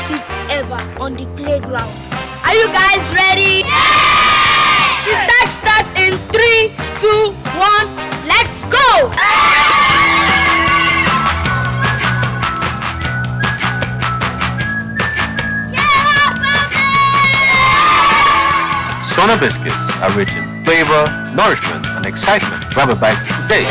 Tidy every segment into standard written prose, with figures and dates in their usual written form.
kids ever on the playground. Are you guys ready? Yeah! The search starts in 3, 2, 1. Let's go! Sona biscuits are rich in flavor, nourishment, and excitement. Grab a bite today.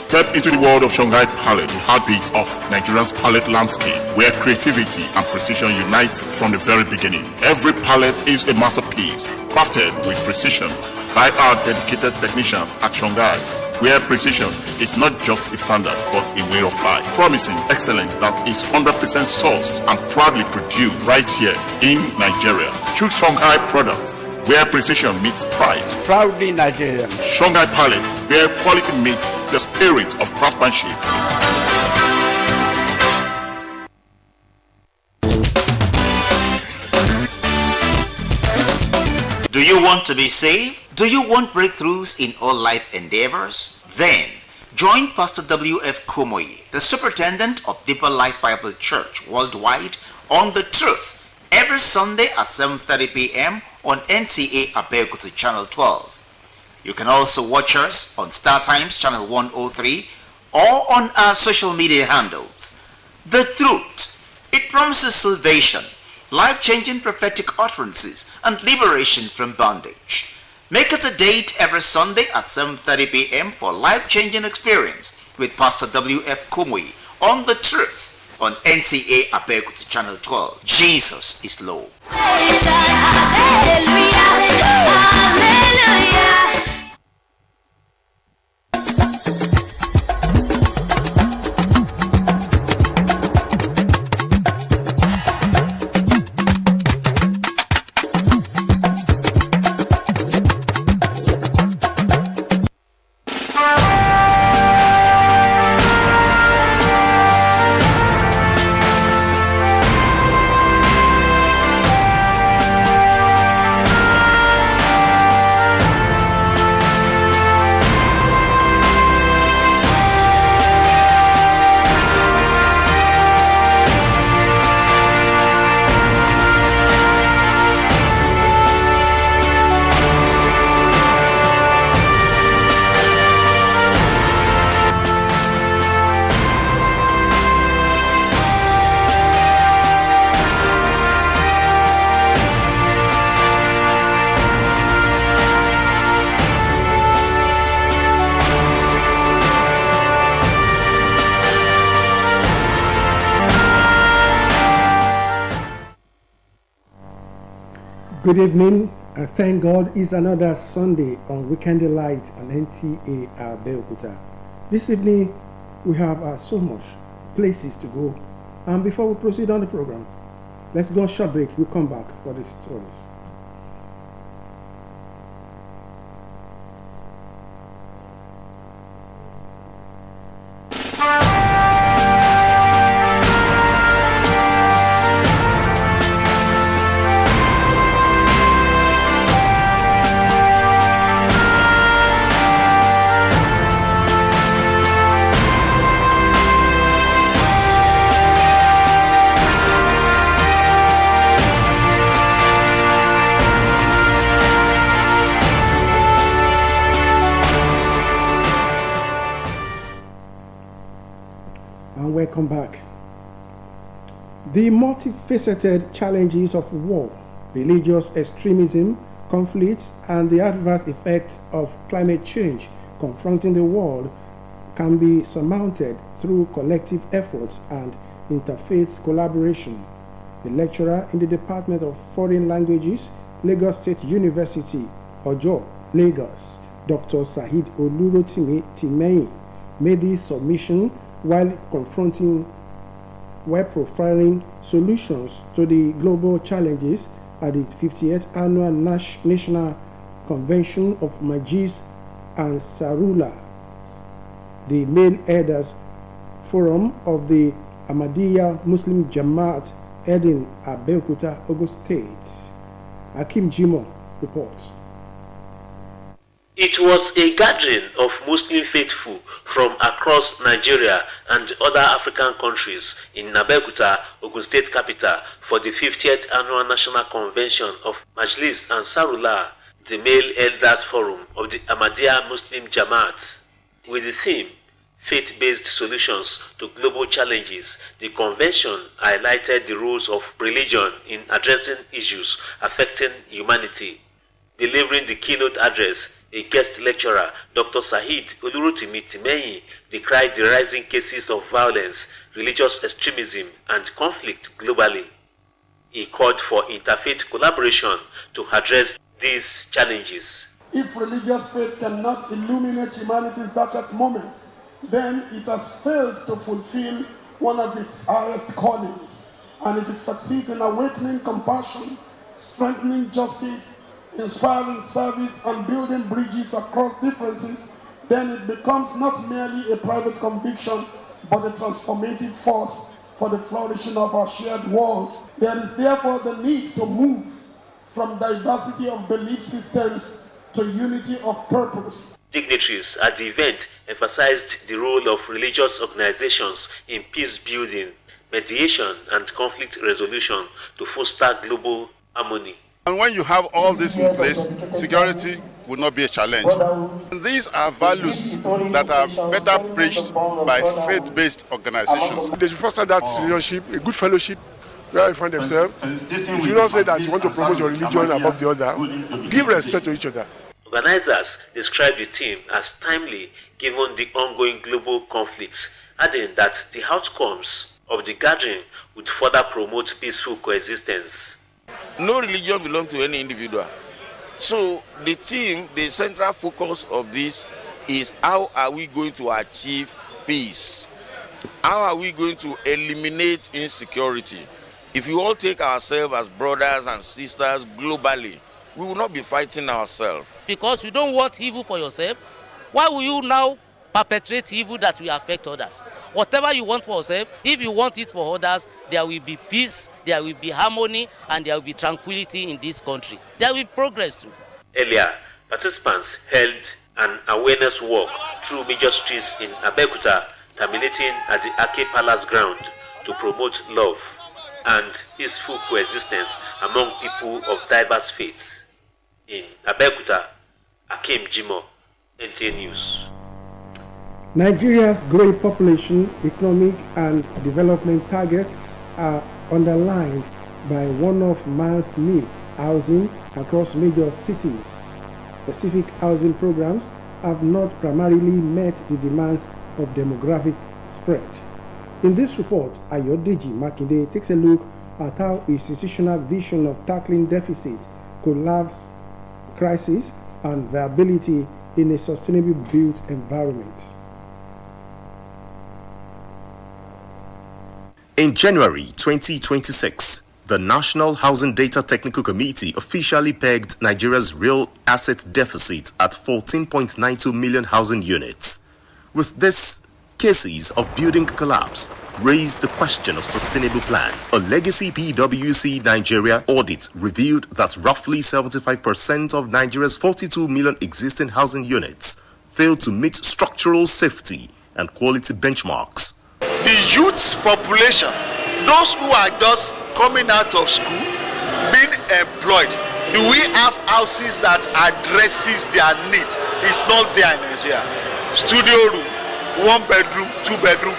Step into the world of Shanghai Palette, the heartbeat of Nigeria's palette landscape, where creativity and precision unite from the very beginning. Every palette is a masterpiece, crafted with precision by our dedicated technicians at Shanghai, where precision is not just a standard, but a way of life. Promising excellence that is 100% sourced and proudly produced right here in Nigeria. Choose Shanghai products, where precision meets pride. Proudly Nigerian. Shanghai Palette, where quality meets the spirit of craftsmanship. Do you want to be saved? Do you want breakthroughs in all life endeavors? Then, join Pastor W.F. Kumoyi, the Superintendent of Deeper Life Bible Church worldwide, on The Truth, every Sunday at 7:30 p.m. on NTA Abeokuta Channel 12. You can also watch us on Star Times Channel 103 or on our social media handles. The Truth. It promises salvation, life-changing prophetic utterances, and liberation from bondage. Make it a date every Sunday at 7:30 p.m. for life-changing experience with Pastor W.F. Kumoyi on The Truth on NTA Abeokuta Channel 12. Jesus is Lord. Good evening, and thank God it's another Sunday on Weekend Delight on NTA Abeokuta. This evening we have so much places to go, and before we proceed on the program, let's go on a short break. We'll come back for the stories. Welcome back. The multifaceted challenges of war, religious extremism, conflicts, and the adverse effects of climate change confronting the world can be surmounted through collective efforts and interfaith collaboration. The lecturer in the Department of Foreign Languages, Lagos State University, Ojo, Lagos, Dr. Saheed Olurotimi Timehin, made this submission while profiling solutions to the global challenges at the 58th Annual National Convention of Majlis and Sarula, the Male Elders Forum of the Ahmadiyya Muslim Jamaat held in Abeokuta, Ogun State. Akim Jimo reports. It was a gathering of Muslim faithful from across Nigeria and other African countries in Abeokuta, Ogun State capital, for the 50th Annual National Convention of Majlis Ansarullah, the Male Elders Forum of the Ahmadiyya Muslim Jamaat. With the theme, Faith-Based Solutions to Global Challenges, the convention highlighted the roles of religion in addressing issues affecting humanity. Delivering the keynote address, a guest lecturer, Dr. Saheed Olurotimi Timeyin, decried the rising cases of violence, religious extremism, and conflict globally. He called for interfaith collaboration to address these challenges. If religious faith cannot illuminate humanity's darkest moments, then it has failed to fulfill one of its highest callings. And if it succeeds in awakening compassion, strengthening justice, inspiring service, and building bridges across differences, then it becomes not merely a private conviction, but a transformative force for the flourishing of our shared world. There is therefore the need to move from diversity of belief systems to unity of purpose. Dignitaries at the event emphasized the role of religious organizations in peace building, mediation, and conflict resolution to foster global harmony. And when you have all this in place, security will not be a challenge. And these are values that are better preached by faith-based organizations. They should foster that relationship, a good fellowship, where they find themselves. You should not say that you want to promote your religion above the other. Give respect to each other. Organizers described the theme as timely given the ongoing global conflicts, adding that the outcomes of the gathering would further promote peaceful coexistence. No religion belongs to any individual. So the theme, the central focus of this is how are we going to achieve peace? How are we going to eliminate insecurity? If we all take ourselves as brothers and sisters globally, we will not be fighting ourselves. Because you don't want evil for yourself, why will you now perpetrate evil that will affect others? Whatever you want for yourself, if you want it for others, there will be peace, there will be harmony, and there will be tranquility in this country. There will be progress too. Earlier, participants held an awareness walk through major streets in Abeokuta, terminating at the Ake Palace ground to promote love and peaceful coexistence among people of diverse faiths. In Abeokuta, Akim Jimo, NTA News. Nigeria's growing population, economic and development targets are underlined by one-off mass needs housing across major cities. Specific housing programs have not primarily met the demands of demographic spread. In this report, Ayodeji Makinde takes a look at how institutional vision of tackling deficit, collapse, crisis, and viability in a sustainable built environment. In January 2026, the National Housing Data Technical Committee officially pegged Nigeria's real asset deficit at 14.92 million housing units. With this, cases of building collapse raised the question of sustainable plan. A legacy PwC Nigeria audit revealed that roughly 75% of Nigeria's 42 million existing housing units failed to meet structural safety and quality benchmarks. The youth population, those who are just coming out of school, being employed, do we have houses that addresses their needs? It's not there in Nigeria. Studio room, 1 bedroom, 2 bedroom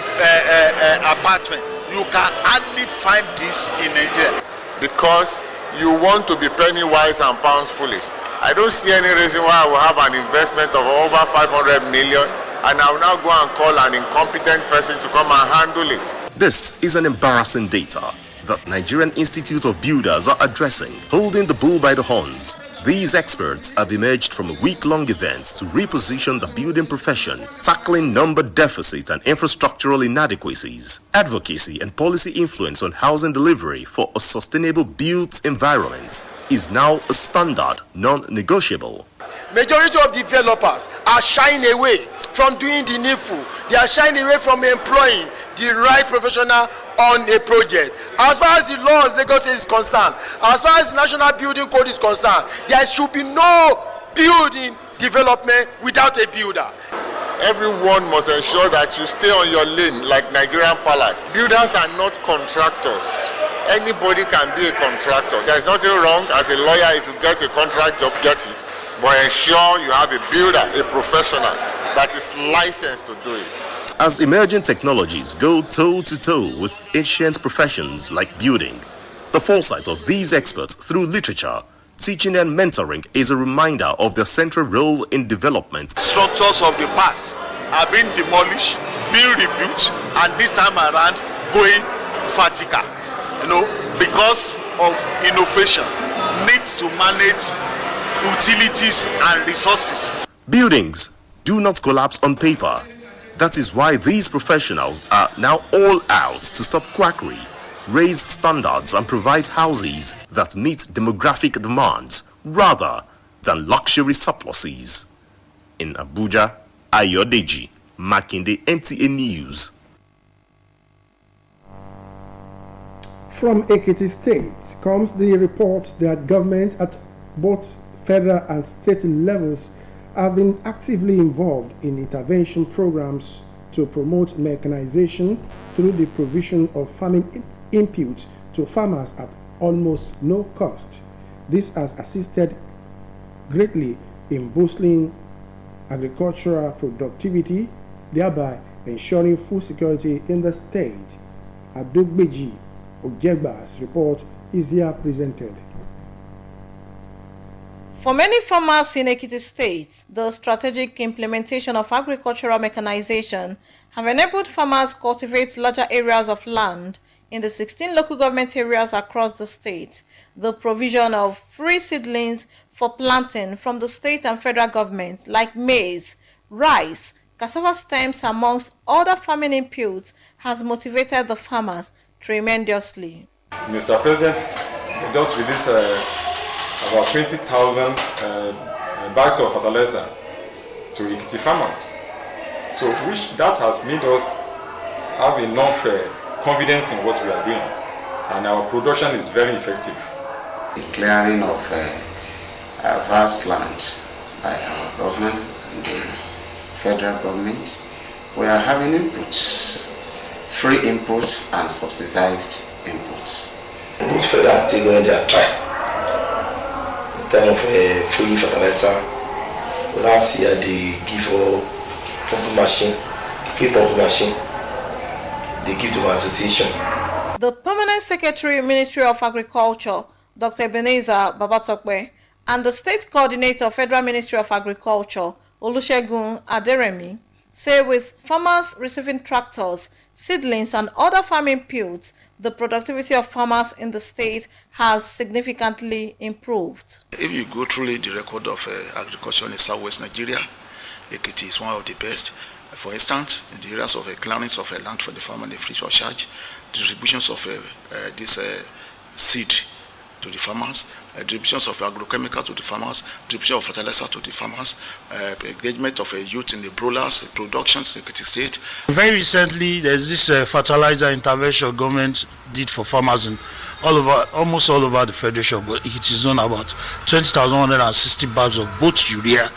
apartment. You can hardly find this in Nigeria. Because you want to be penny wise and pounds foolish. I don't see any reason why I will have an investment of over 500 million and I will now go and call an incompetent person to come and handle it. This is an embarrassing data that Nigerian Institute of Builders are addressing, holding the bull by the horns. These experts have emerged from a week-long event to reposition the building profession, tackling number deficit and infrastructural inadequacies, advocacy and policy influence on housing delivery for a sustainable built environment is now a standard, non-negotiable. Majority of developers are shying away from doing the needful. They are shying away from employing the right professional on a project. As far as the law of Lagos is concerned, as far as the National Building Code is concerned, there should be no building development without a builder. Everyone must ensure that you stay on your lane like Nigerian Palace. Builders are not contractors. Anybody can be a contractor. There's nothing wrong as a lawyer if you get a contract job, get it. But ensure you have a builder, a professional that is licensed to do it. As emerging technologies go toe-to-toe with ancient professions like building, the foresight of these experts through literature, teaching and mentoring is a reminder of their central role in development. Structures of the past are being demolished, being rebuilt, and this time around going vertical. Because of innovation, needs to manage utilities and resources. Buildings do not collapse on paper. That is why these professionals are now all out to stop quackery, raise standards and provide houses that meet demographic demands rather than luxury surpluses. In Abuja, Ayodeji, Makinde, NTA News. From Ekiti State comes the report that government at both federal and state levels have been actively involved in intervention programs to promote mechanization through the provision of farming input to farmers at almost no cost. This has assisted greatly in boosting agricultural productivity, thereby ensuring food security in the state. Adogbeji Ojegba's report is here presented. For many farmers in Ekiti State, the strategic implementation of agricultural mechanization have enabled farmers cultivate larger areas of land in the 16 local government areas across the state. The provision of free seedlings for planting from the state and federal governments like maize, rice, cassava stems amongst other farming inputs has motivated the farmers tremendously. Mr. President just released about 20,000 bags of fertilizer to Ekiti farmers. So which that has made us have enough confidence in what we are doing, and our production is very effective. The clearing of vast land by our government and the federal government, we are having inputs, free inputs and subsidized inputs. Both federal and state government, they are trying. In terms of free fertilizer, last year they give all pumping machine, free pumping machine, they give to our association. The Permanent Secretary, Ministry of Agriculture, Dr. Ebenezer Babatokwe, and the State Coordinator, Federal Ministry of Agriculture, Olusegun Aderemi, say with farmers receiving tractors, seedlings and other farm inputs, the productivity of farmers in the state has significantly improved. If you go through the record of agriculture in Southwest Nigeria, Ekiti is one of the best. For instance, in the areas of clearance of land for the farmer and the free of charge, distributions of this seed to the farmers, distributions of agrochemicals to the farmers, distribution of fertilizer to the farmers, engagement of youth in the broilers, productions in the state. Very recently, there's this fertilizer intervention government did for farmers in almost all over the federation, but it is on about 20,160 bags of both urea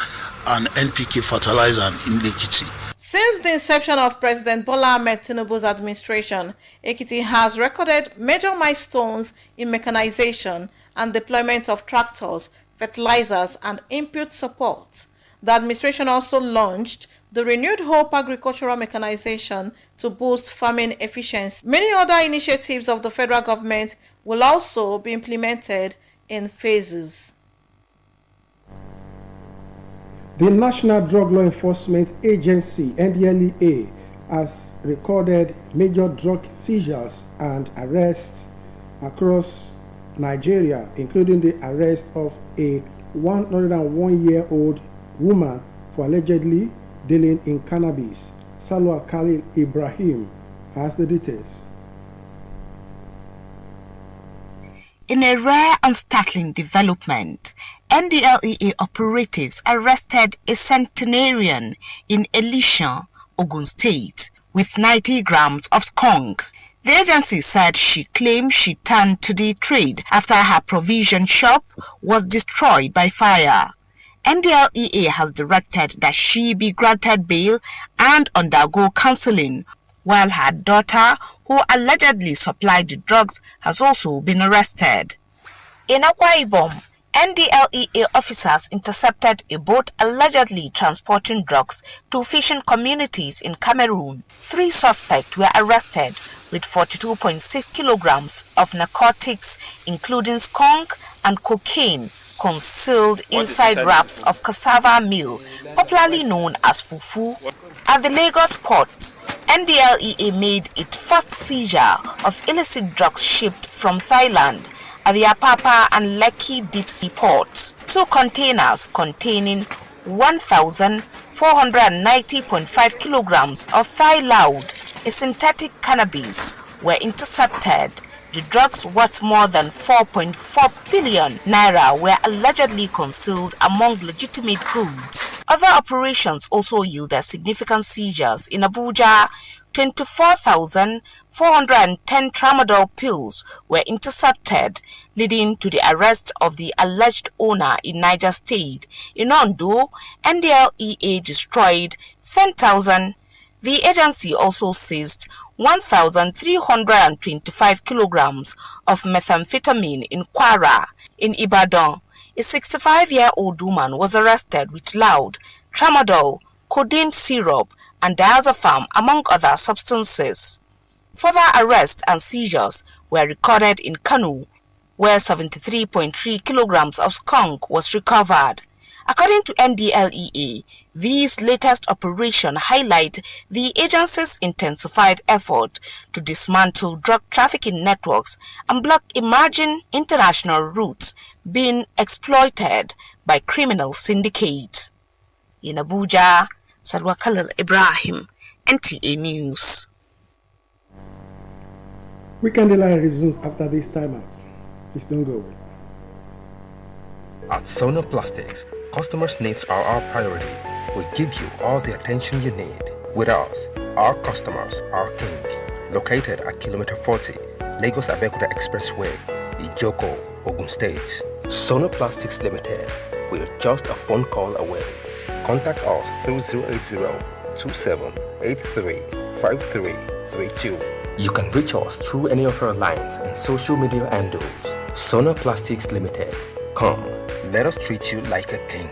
and NPK fertilizer in Ekiti. Since the inception of President Bola Ahmed Tinubu's administration, Ekiti has recorded major milestones in mechanization and deployment of tractors, fertilizers, and input support. The administration also launched the renewed Hope Agricultural Mechanization to boost farming efficiency. Many other initiatives of the federal government will also be implemented in phases. The National Drug Law Enforcement Agency, NDLEA, has recorded major drug seizures and arrests across Nigeria, including the arrest of a 101-year-old woman for allegedly dealing in cannabis. Salwa Khalil Ibrahim has the details. In a rare and startling development, NDLEA operatives arrested a centenarian in Elisha, Ogun State, with 90 grams of skunk. The agency said she claimed she turned to the trade after her provision shop was destroyed by fire. NDLEA has directed that she be granted bail and undergo counseling, while her daughter, who allegedly supplied the drugs, has also been arrested. In Akwa Ibom, NDLEA officers intercepted a boat allegedly transporting drugs to fishing communities in Cameroon. 3 suspects were arrested with 42.6 kilograms of narcotics, including skunk and cocaine, concealed inside wraps of cassava meal, popularly known as fufu. At the Lagos port, NDLEA made its first seizure of illicit drugs shipped from Thailand at the Apapa and Lekki deep sea ports. 2 containers containing 1,490.5 kilograms of Thai loud, a synthetic cannabis, were intercepted. The drugs, worth more than 4.4 billion naira, were allegedly concealed among legitimate goods. Other operations also yielded significant seizures. In Abuja, 24,410 tramadol pills were intercepted, leading to the arrest of the alleged owner in Niger State. In Ondo, NDLEA destroyed 10,000. The agency also seized 1,325 kilograms of methamphetamine in Kwara. In Ibadan, a 65-year-old woman was arrested with loud, tramadol, codeine syrup, and diazepam, among other substances. Further arrests and seizures were recorded in Kano, where 73.3 kilograms of skunk was recovered. According to NDLEA, these latest operations highlight the agency's intensified effort to dismantle drug trafficking networks and block emerging international routes being exploited by criminal syndicates. In Abuja, Salwa Khalil Ibrahim, NTA News. Weekend Delight resumes after this timeout. Please don't go away. At Sona Plastics, customers' needs are our priority. We give you all the attention you need. With us, our customers are king. Located at Kilometer 40, Lagos Abeokuta Expressway, Ijoko, Ogun State. Sona Plastics Limited, we are just a phone call away. Contact us through 080-2783-5332. You can reach us through any of our lines and social media handles. Sona Plastics Limited. Come, let us treat you like a king.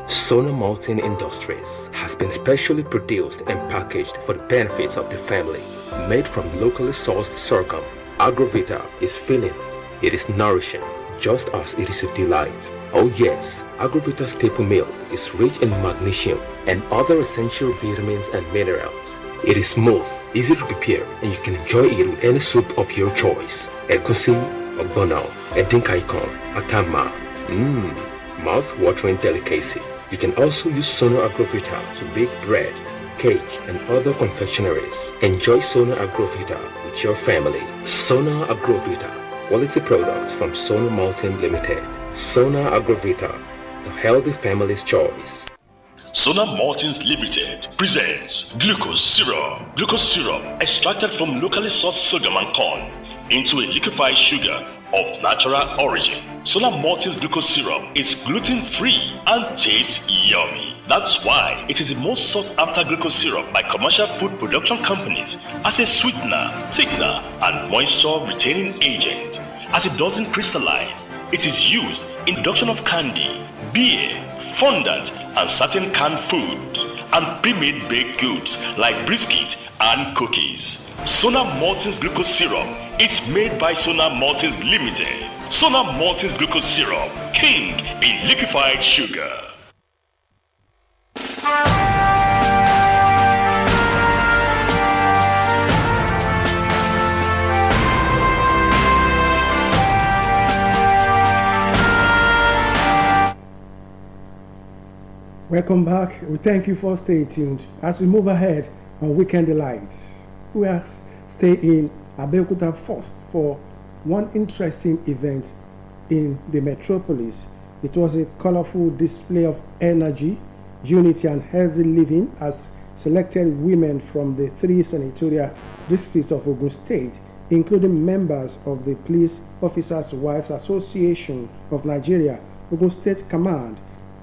Sona Malting Industries has been specially produced and packaged for the benefits of the family. Made from locally sourced sorghum, Agrovita is filling. It is nourishing, just as it is a delight. Oh yes, Agrovita staple milk is rich in magnesium and other essential vitamins and minerals. It is smooth, easy to prepare, and you can enjoy it with any soup of your choice. Egusi, ogbono, edinkaikon, atama. Mouth-watering delicacy. You can also use Sona Agrovita to bake bread, cake, and other confectionaries. Enjoy Sona Agrovita with your family. Sona Agrovita, quality products from Sona Malting Limited. Sona Agrovita, the healthy family's choice. Sona Maltings Limited presents glucose syrup. Glucose syrup extracted from locally sourced sorghum and corn into a liquefied sugar of natural origin. Sona Maltings glucose syrup is gluten-free and tastes yummy. That's why it is the most sought after glucose syrup by commercial food production companies as a sweetener, thickener, and moisture retaining agent. As it doesn't crystallize, it is used in production of candy, beer, fondant, and certain canned food, and pre-made baked goods like biscuit and cookies. Sona Maltings glucose syrup is made by Sona Maltings Limited. Sona Maltings glucose syrup, king in liquefied sugar. Welcome back. We thank you for staying tuned. As we move ahead on Weekend Delights, we are staying in Abeokuta first for one interesting event in the metropolis. It was a colorful display of energy, unity, and healthy living as selected women from the 3 senatorial districts of Ogun State, including members of the Police Officers' Wives Association of Nigeria, Ogun State Command,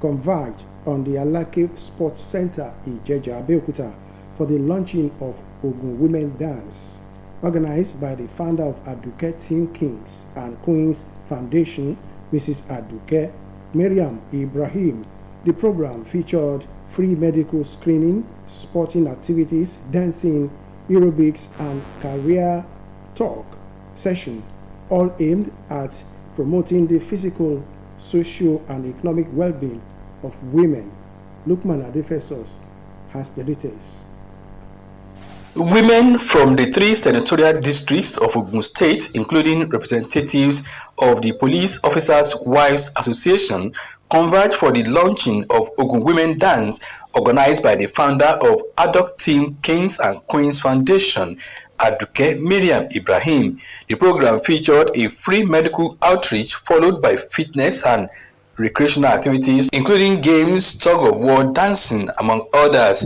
converged on the Alake Sports Center in NTA Abeokuta for the launching of Ogun Women Dance, organized by the founder of Aduke Team Kings and Queens Foundation, Mrs. Aduke Miriam Ibrahim. The program featured free medical screening, sporting activities, dancing, aerobics, and career talk session, all aimed at promoting the physical, social, and economic well-being of women. Lukman Adefesos has the details. Women from the 3 senatorial districts of Ogun State, including representatives of the Police Officers' Wives Association, converged for the launching of Ogun Women Dance, organized by the founder of Aduke Team Kings and Queens Foundation, Aduke Miriam Ibrahim. The program featured a free medical outreach followed by fitness and recreational activities, including games, tug-of-war, dancing, among others.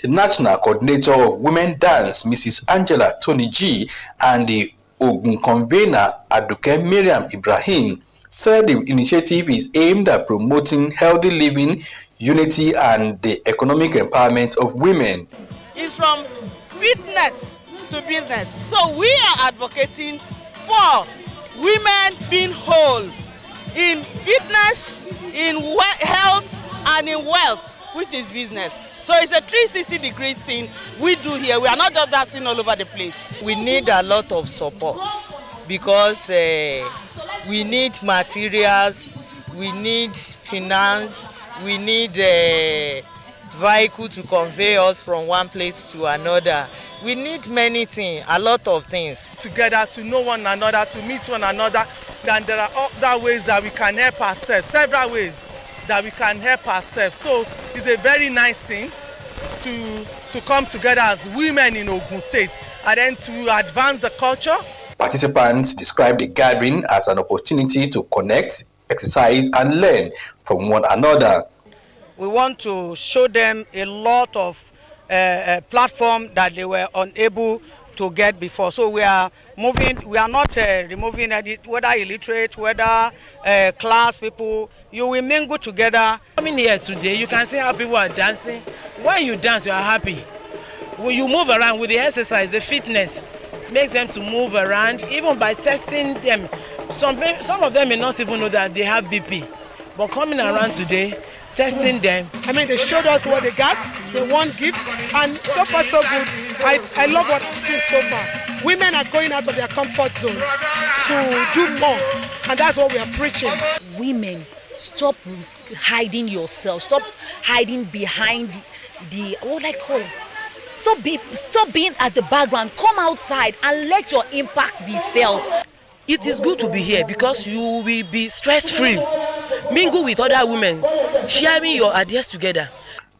The national coordinator of Women Dance, Mrs. Angela Tony G, and the Ogun convener, Aduke Miriam Ibrahim, said the initiative is aimed at promoting healthy living, unity, and the economic empowerment of women. It's from fitness to business. So we are advocating for women being whole in fitness, in health, and in wealth, which is business. So it's a 360 degrees thing we do here. We are not just dancing all over the place. We need a lot of support because we need materials, we need finance, we need a vehicle to convey us from one place to another. We need many things, a lot of things. Together to know one another, to meet one another, and there are other ways that we can help ourselves, several ways that we can help ourselves. So it's a very nice thing to come together as women in Ogun State and then to advance the culture. Participants described the gathering as an opportunity to connect, exercise, and learn from one another. We want to show them a lot of platform that they were unable to get before. So we are moving, we are not removing whether illiterate, whether class people, you will mingle together. Coming here today, you can see how people are dancing. When you dance, you are happy. When you move around with the exercise, the fitness makes them to move around, even by testing them. Some of them may not even know that they have BP, but coming around today, testing them. I mean, they showed us what they got, they won gifts, and so far so good. I love what I've seen so far. Women are going out of their comfort zone to do more, and that's what we are preaching. Women, stop hiding yourself, stop hiding behind the, what I call, stop being at the background, come outside and let your impact be felt. It is good to be here because you will be stress-free. Mingle with other women, sharing your ideas together.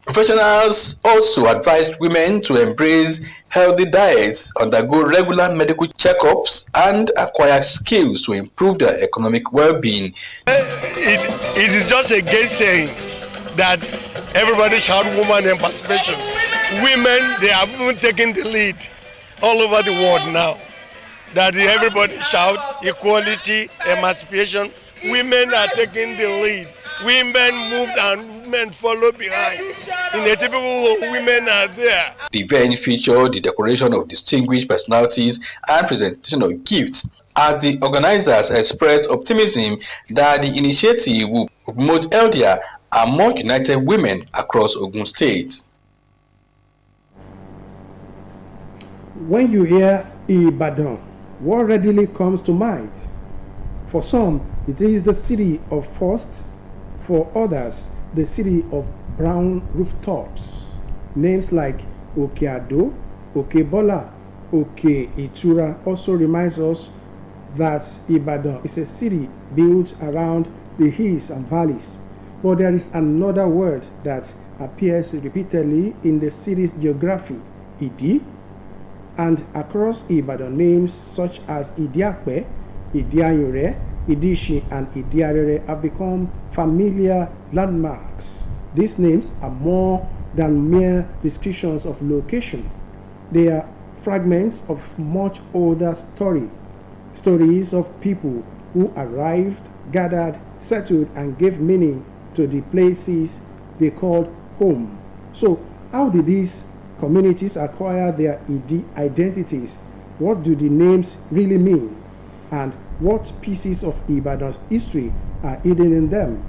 Professionals also advised women to embrace healthy diets, undergo regular medical checkups, and acquire skills to improve their economic well-being. It is just a gainsaying that everybody shout woman emancipation. Women, they have even taken the lead all over the world now. That everybody shout equality, emancipation. Women are taking the lead. Women moved and women follow behind. In a typical women are there. The event featured the decoration of distinguished personalities and presentation of gifts, as the organizers expressed optimism that the initiative will promote healthier and more united women across Ogun State. When you hear Ibadan, what readily comes to mind? For some, it is the city of first. For others, the city of brown rooftops. Names like Okeado, Okebola, Oke Itura also reminds us that Ibadan is a city built around the hills and valleys. But there is another word that appears repeatedly in the city's geography, Idi, and across Ibadan, names such as Idiakwe, Idianyure, Idishi, and Idiarere have become familiar landmarks. These names are more than mere descriptions of location. They are fragments of much older stories of people who arrived, gathered, settled, and gave meaning to the places they called home. So, how did these communities acquire their identities? What do the names really mean? And what pieces of Ibadan's history are hidden in them?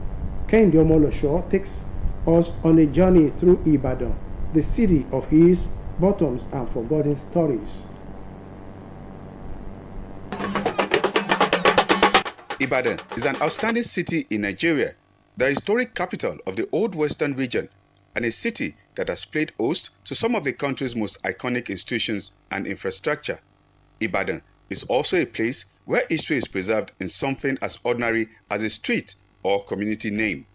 Kehinde Omolosho takes us on a journey through Ibadan, the city of his bottoms and forgotten stories. Ibadan is an outstanding city in Nigeria, the historic capital of the Old Western region, and a city that has played host to some of the country's most iconic institutions and infrastructure. Ibadan is also a place where history is preserved in something as ordinary as a street or community name.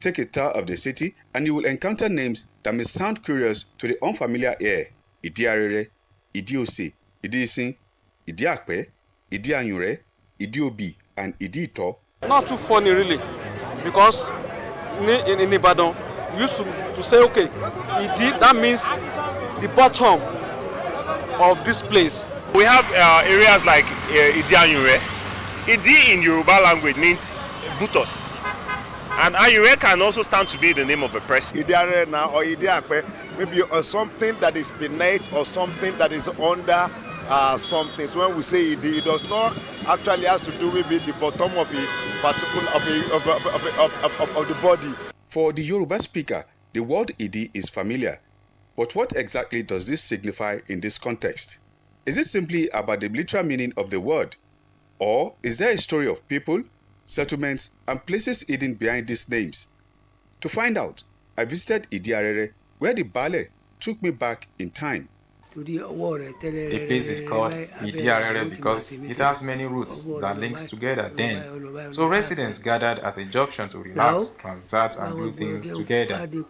Take a tour of the city and you will encounter names that may sound curious to the unfamiliar ear: Idi-Arere, Idi-Ose, Idi-Isin, Idi-Akpe, Idi-Anyure, Idi-Obi, and Idi-Ito. Not too funny really, because in Ibadan, we used to say, okay, Idi, that means the bottom of this place. We have areas like Idi-Anyure. Idi in Yoruba language means Butos. And Anyure can also stand to be the name of a person. Idi-Arere now or Idi-Akpe, maybe something that is beneath or something that is under something. So when we say Idi, it does not actually has to do with the bottom of a particular of the body. For the Yoruba speaker, the word Idi is familiar. But what exactly does this signify in this context? Is it simply about the literal meaning of the word? Or is there a story of people, settlements, and places hidden behind these names? To find out, I visited Idi-Arere, where the Bale took me back in time. The place is called Idi-Arere because it has many routes that links together then. So residents gathered at a junction to relax, transact, and do things together. At a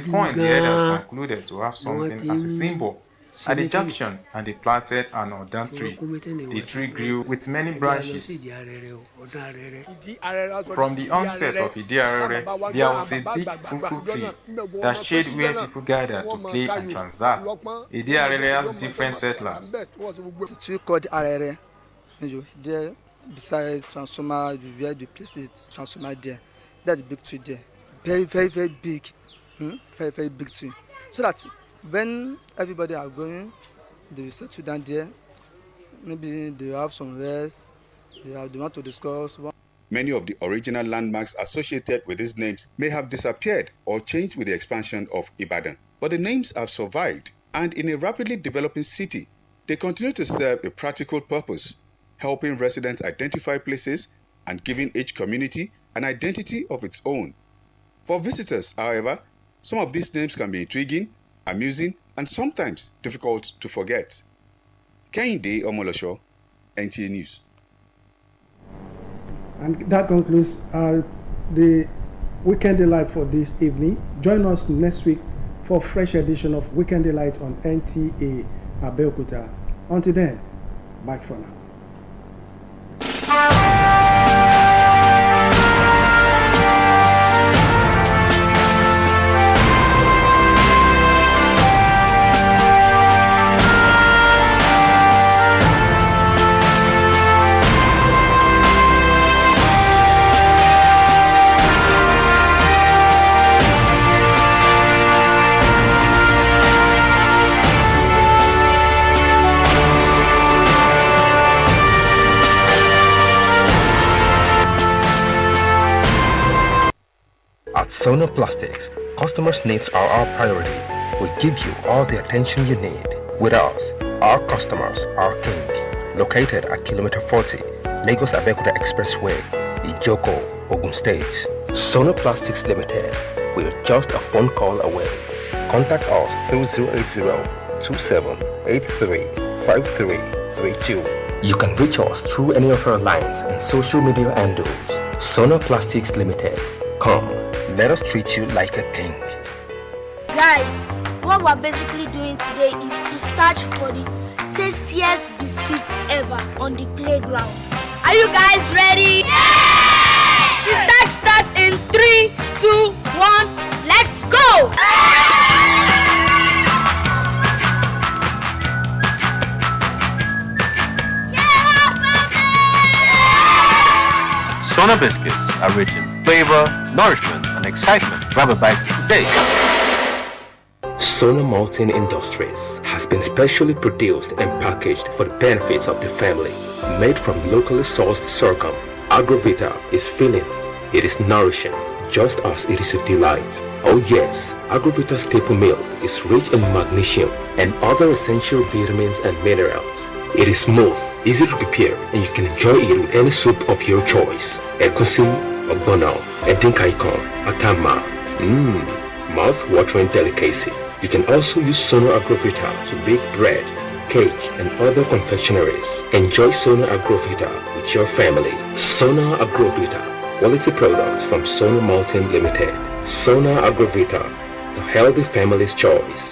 point, the elders concluded to have something as a symbol at the junction, and they planted an Odan tree. The tree grew with many branches. From the onset of Idi-Arere, there was a big fruitful tree that shade where people gathered to play and transact. Idi-Arere has different settlers. The tree called Arere, there beside transformer, where the place is transformer there. That's a big tree there. Very, very, very big. Very, very big tree. So that when everybody are going, they settle down there. Maybe they have some rest. They want to discuss. Many of the original landmarks associated with these names may have disappeared or changed with the expansion of Ibadan. But the names have survived, and in a rapidly developing city, they continue to serve a practical purpose, helping residents identify places and giving each community an identity of its own. For visitors, however, some of these names can be intriguing, amusing, and sometimes difficult to forget. Kehinde Omolosho, NTA News. And that concludes the Weekend Delight for this evening. Join us next week for a fresh edition of Weekend Delight on NTA Abeokuta. Until then, bye for now. At Sona Plastics, customers' needs are our priority. We give you all the attention you need. With us, our customers are king. Located at Kilometer 40, Lagos Abeokuta Expressway, Ijoko, Ogun State. Sona Plastics Limited. We're just a phone call away. Contact us through 080-2783-5332. You can reach us through any of our lines and social media handles. Sona Plastics Limited. Come, let us treat you like a king. Guys, what we're basically doing today is to search for the tastiest biscuits ever on the playground. Are you guys ready? Yeah! The search starts in 3, 2, 1, go! Sona biscuits are rich in flavor, nourishment, and excitement. Grab a bite today. Sona Malting Industries has been specially produced and packaged for the benefits of the family. Made from locally sourced sorghum, Agrovita is filling. It is nourishing, just as it is a delight. Oh yes, Agrovita staple milk is rich in magnesium and other essential vitamins and minerals. It is smooth, easy to prepare, and you can enjoy it with any soup of your choice. Egusi, ogbono, edinkaikon, atama. Mouth-watering delicacy. You can also use Sona Agrovita to bake bread, cake, and other confectionaries. Enjoy Sona Agrovita with your family. Sona Agrovita, quality products from Sona Malting Limited. Sona Agrovita, the healthy family's choice.